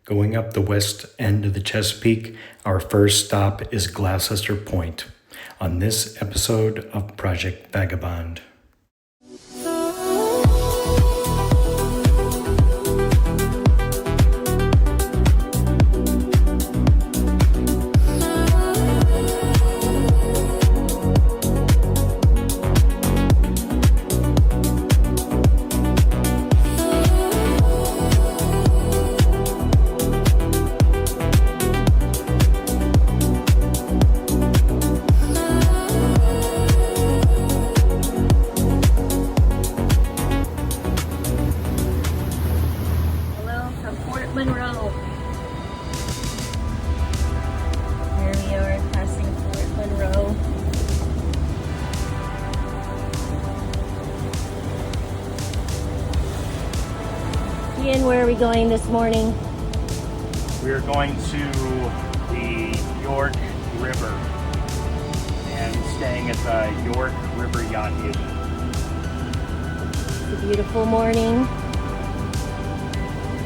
Going up the west end of the Chesapeake, our first stop is Gloucester Point on this episode of Project Vagabond. Where are we going this morning? We are going to the York River and staying at the York River Yacht Haven. It's a beautiful morning.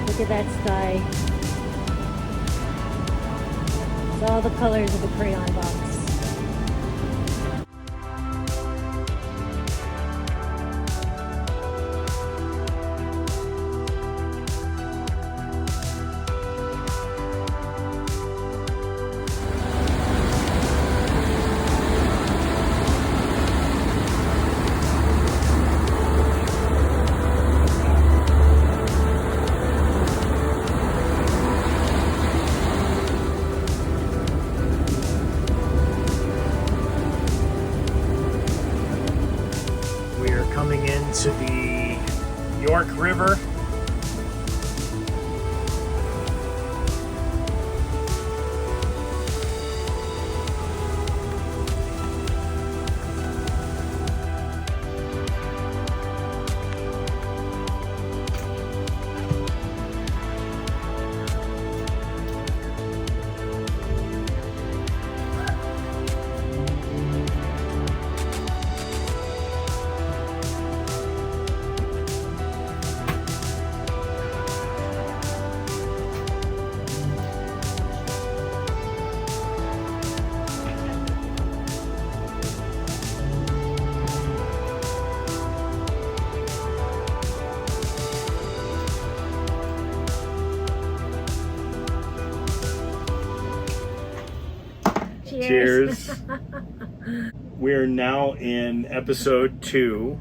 Look at that sky. It's all the colors of a crayon box. Coming into the York River. Cheers. We're now in episode 2,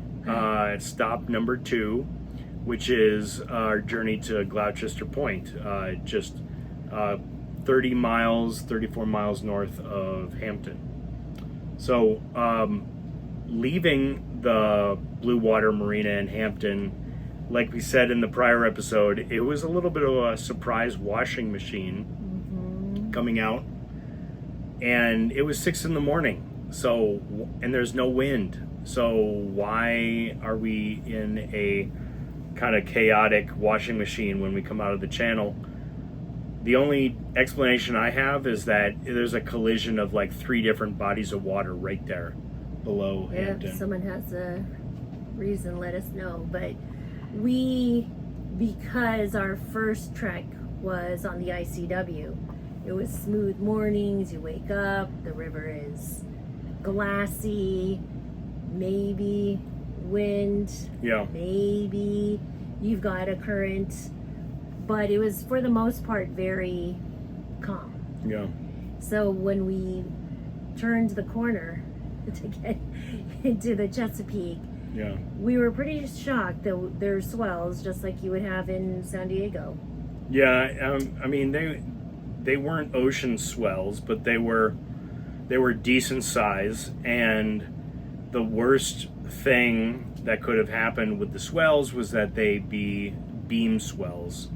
stop number 2, which is our journey to Gloucester Point, just 34 miles north of Hampton. So, leaving the Blue Water Marina in Hampton, like we said in the prior episode, it was a little bit of a surprise washing machine coming out. And it was 6 in the morning, so, and there's no wind. So why are we in a kind of chaotic washing machine when we come out of the channel? The only explanation I have is that there's a collision of like 3 different bodies of water right there below Hampton. If someone has a reason, let us know. But because our first trek was on the ICW, it was smooth mornings, you wake up, the river is glassy, maybe wind, maybe you've got a current, but it was for the most part very calm. Yeah. So when we turned the corner to get into the Chesapeake, we were pretty shocked that there's swells just like you would have in San Diego. Yeah, I mean, they weren't ocean swells, but they were decent size. And the worst thing that could have happened with the swells was that they be beam swells,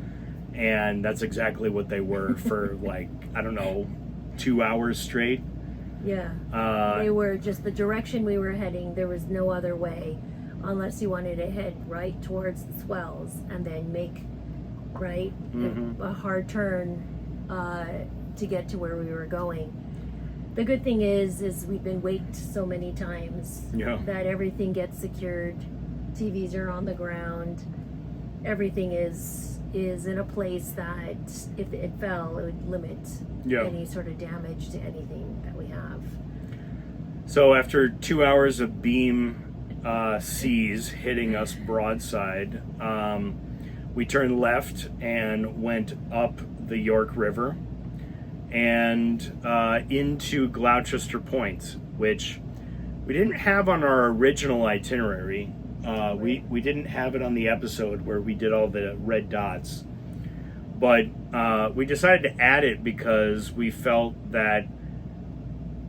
and that's exactly what they were for like, I don't know, 2 hours straight. Yeah, they were just the direction we were heading. There was no other way unless you wanted to head right towards the swells and then make a hard turn to get to where we were going. The good thing is we've been waked so many times that everything gets secured. TVs are on the ground. Everything is is in a place that if it fell, it would limit any sort of damage to anything that we have. So after 2 hours of beam seas hitting us broadside, we turned left and went up the York River and into Gloucester Point, which we didn't have on our original itinerary. We didn't have it on the episode where we did all the red dots, but we decided to add it because we felt that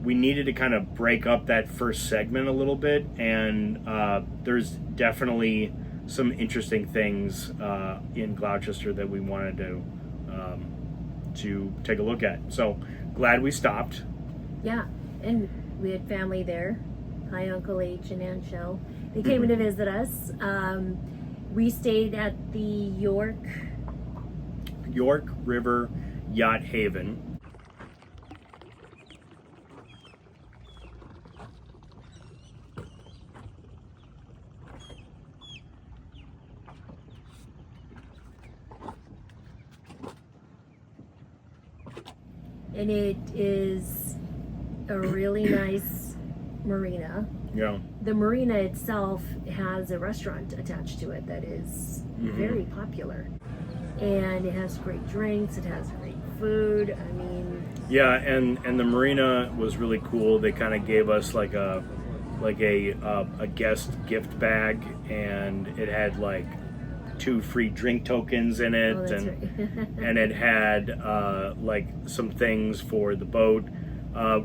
we needed to kind of break up that first segment a little bit, and there's definitely some interesting things in Gloucester that we wanted to take a look at. So glad we stopped. Yeah, and we had family there. Hi, Uncle H and Aunt Shell. They came in to visit us. We stayed at the York River Yacht Haven. And it is a really nice marina. Yeah. The marina itself has a restaurant attached to it that is very popular. And it has great drinks, it has great food. I mean, yeah, and the marina was really cool. They kind of gave us like a guest gift bag, and it had like 2 free drink tokens in it, and it had like some things for the boat.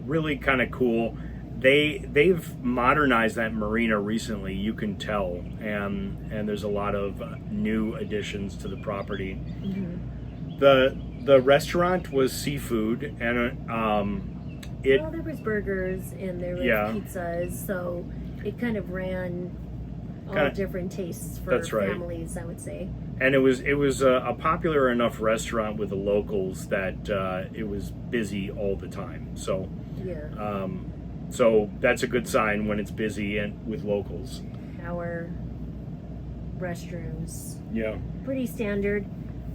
Really kind of cool. They've modernized that marina recently, you can tell, and there's a lot of new additions to the property. The restaurant was seafood, and there was burgers and there was pizzas, so it kind of ran all different tastes for families, I would say. And it was a popular enough restaurant with the locals that it was busy all the time. So so that's a good sign when it's busy and with locals. Our restrooms, pretty standard,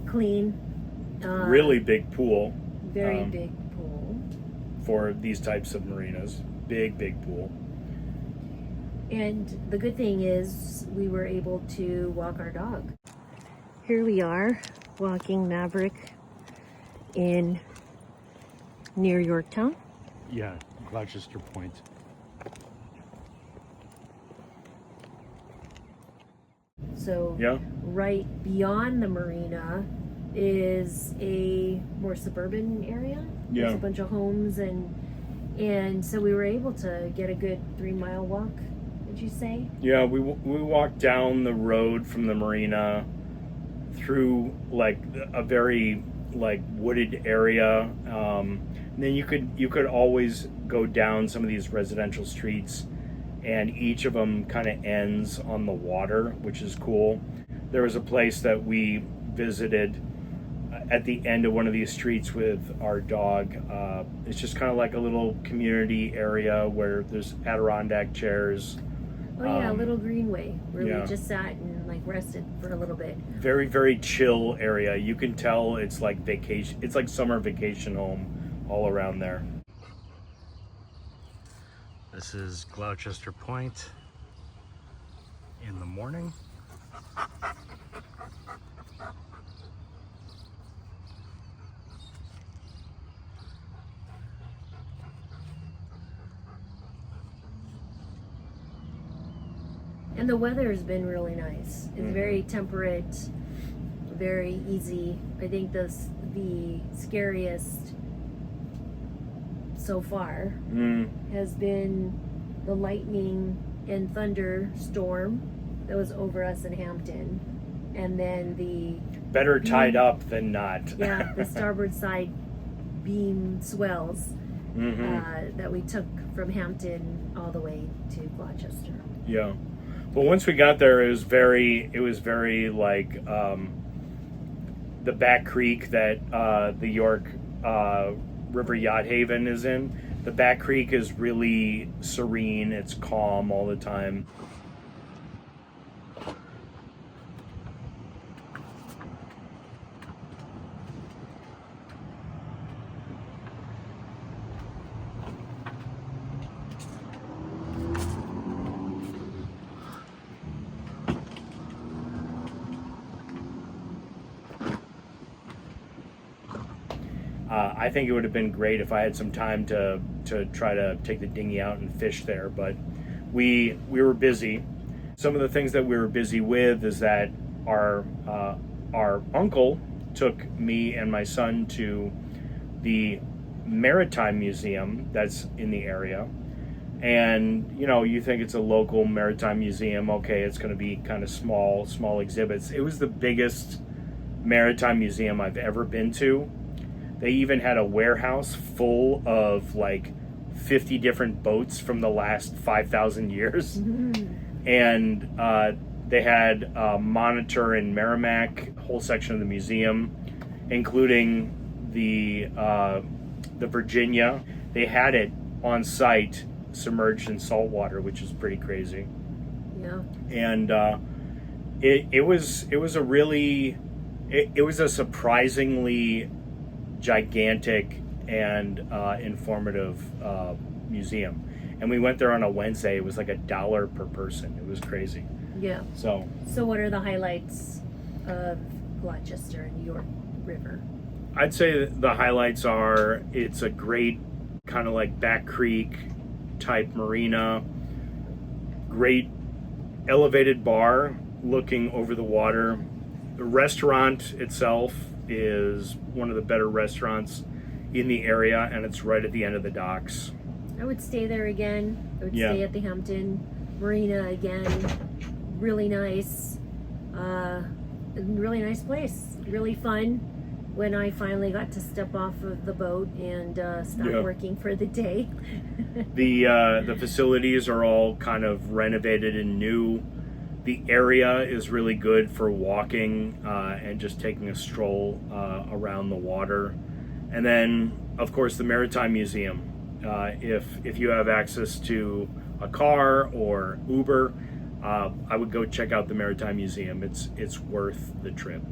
clean. Really big pool. Very big pool. For these types of marinas. Big pool. And the good thing is we were able to walk our dog. Here we are walking Maverick in near Yorktown. Yeah, Gloucester Point. So right beyond the marina is a more suburban area. There's a bunch of homes, and so we were able to get a good 3-mile walk. Would you say? Yeah, we walked down the road from the marina through like a very like wooded area. And then you could always go down some of these residential streets, and each of them kind of ends on the water, which is cool. There was a place that we visited at the end of one of these streets with our dog. It's just kind of like a little community area where there's Adirondack chairs. Oh yeah, a little greenway where we just sat and like rested for a little bit. Very, very chill area. You can tell it's like vacation. It's like summer vacation home all around there. This is Gloucester Point in the morning. And the weather has been really nice. It's very temperate, very easy. I think the scariest so far has been the lightning and thunder storm that was over us in Hampton, and then the better tied up than not. The starboard side beam swells that we took from Hampton all the way to Gloucester. Yeah. But once we got there, it was very like the back creek that the York River Yacht Haven is in. The back creek is really serene. It's calm all the time. I think it would have been great if I had some time to try to take the dinghy out and fish there, but we were busy. Some of the things that we were busy with is that our uncle took me and my son to the Maritime Museum that's in the area. And, you know, you think it's a local maritime museum, okay, it's going to be kind of small exhibits. It was the biggest maritime museum I've ever been to. They even had a warehouse full of like 50 different boats from the last 5,000 years. And they had a Monitor and Merrimack, whole section of the museum, including the Virginia. They had it on site, submerged in salt water, which is pretty crazy. Yeah. And it was a surprisingly gigantic and informative museum. And we went there on a Wednesday. It was like $1 per person. It was crazy. Yeah. So what are the highlights of Gloucester and York River? I'd say the highlights are it's a great kind of like Back Creek type marina, great elevated bar looking over the water. The restaurant itself is one of the better restaurants in the area, and it's right at the end of the docks. I would stay there again. I would stay at the Hampton Marina again. Really nice. Really nice place. Really fun. When I finally got to step off of the boat and stop working for the day. The facilities are all kind of renovated and new. The area is really good for walking and just taking a stroll around the water. And then, of course, the Maritime Museum. If you have access to a car or Uber, I would go check out the Maritime Museum. It's worth the trip.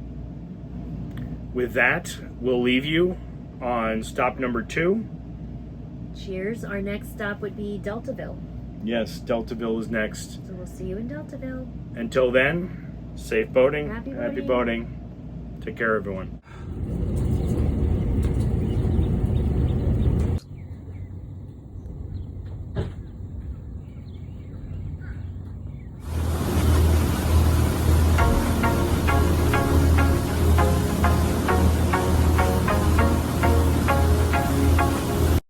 With that, we'll leave you on stop number 2. Cheers. Our next stop would be Deltaville. Yes, Deltaville is next. So we'll see you in Deltaville. Until then, safe boating. Happy Happy boating. Take care, everyone.